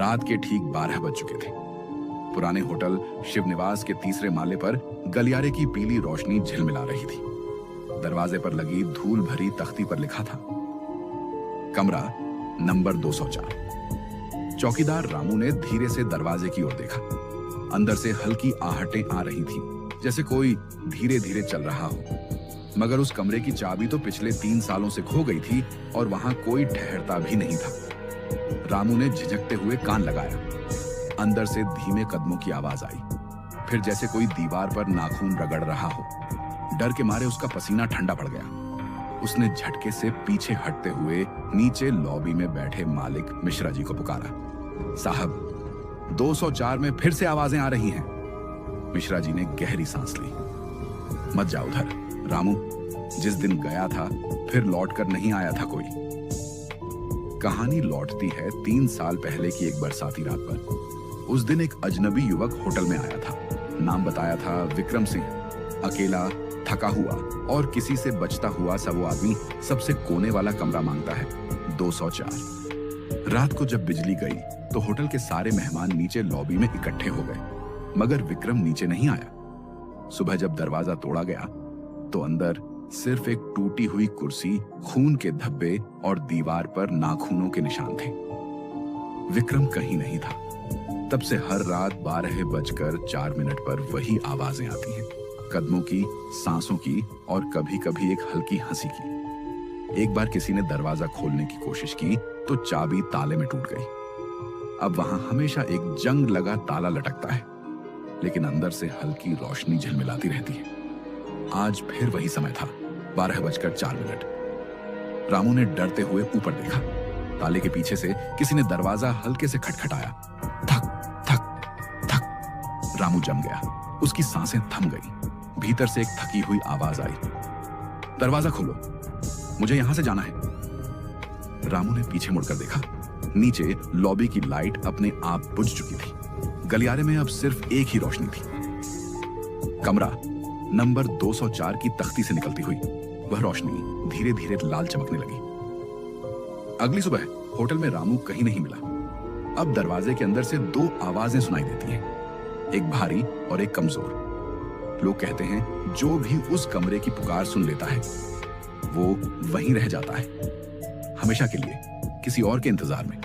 रात के ठीक 12 बज चुके थे। पुराने होटल शिवनिवास के तीसरे माले पर गलियारे की पीली रोशनी झिलमिला रही थी। दरवाजे पर लगी धूल भरी तख्ती पर लिखा था, कमरा नंबर 204। चौकीदार रामू ने धीरे से दरवाजे की ओर देखा। अंदर से हल्की आहटें आ रही थीं, जैसे कोई धीरे धीरे चल रहा हो। मगर उस कमरे की चाबी तो पिछले 3 सालों से खो गई थी और वहां कोई ठहरता भी नहीं था। रामू ने झिझकते हुए कान लगाया। अंदर से धीमे कदमों की आवाज आई, फिर जैसे कोई दीवार पर नाखून रगड़ रहा हो। डर के मारे उसका पसीना ठंडा पड़ गया। उसने झटके से पीछे हटते हुए नीचे लॉबी में बैठे मालिक मिश्रा जी को पुकारा। साहब, 204 में फिर से आवाजें आ रही हैं। मिश्रा जी ने गहरी सांस ली। मत जाओ उधर रामू, जिस दिन गया था फिर लौट कर नहीं आया था कोई। कहानी लौटती है 3 साल पहले की एक बरसाती रात पर। उस दिन एक अजनबी युवक होटल में आया था। नाम बताया था विक्रम सिंह। अकेला, थका हुआ और किसी से बचता हुआ सा वो आदमी सबसे कोने वाला कमरा मांगता है, 204। रात को जब बिजली गई तो होटल के सारे मेहमान नीचे लॉबी में इकट्ठे हो गए, मगर विक्रम नीचे नहीं आया। सुबह जब दरवाजा तोड़ा गया तो अंदर सिर्फ एक टूटी हुई कुर्सी, खून के धब्बे और दीवार पर नाखूनों के निशान थे। विक्रम कहीं नहीं था। तब से हर रात 12:04 पर वही आवाजें आती हैं, कदमों की, सांसों की और कभी कभी एक हल्की हंसी की। एक बार किसी ने दरवाजा खोलने की कोशिश की तो चाबी ताले में टूट गई। अब वहां हमेशा एक जंग लगा ताला लटकता है, लेकिन अंदर से हल्की रोशनी झिलमिलाती रहती है। आज फिर वही समय था, 12:04। रामू ने डरते हुए ऊपर देखा। ताले के पीछे से किसी ने दरवाजा हल्के से खटखटाया। थक थक थक। रामू जम गया। उसकी सांसें थम गई। भीतर से एक थकी हुई आवाज आई, दरवाजा खोलो, मुझे यहां से जाना है। रामू ने पीछे मुड़कर देखा। नीचे लॉबी की लाइट अपने आप बुझ चुकी थी। गलियारे में अब सिर्फ एक ही रोशनी थी। कमरा नंबर 204 की तख्ती से निकलती हुई वह रोशनी धीरे धीरे लाल चमकने लगी। अगली सुबह होटल में रामू कहीं नहीं मिला। अब दरवाजे के अंदर से 2 आवाजें सुनाई देती हैं, एक भारी और एक कमजोर। लोग कहते हैं जो भी उस कमरे की पुकार सुन लेता है वो वहीं रह जाता है, हमेशा के लिए किसी और के इंतजार में।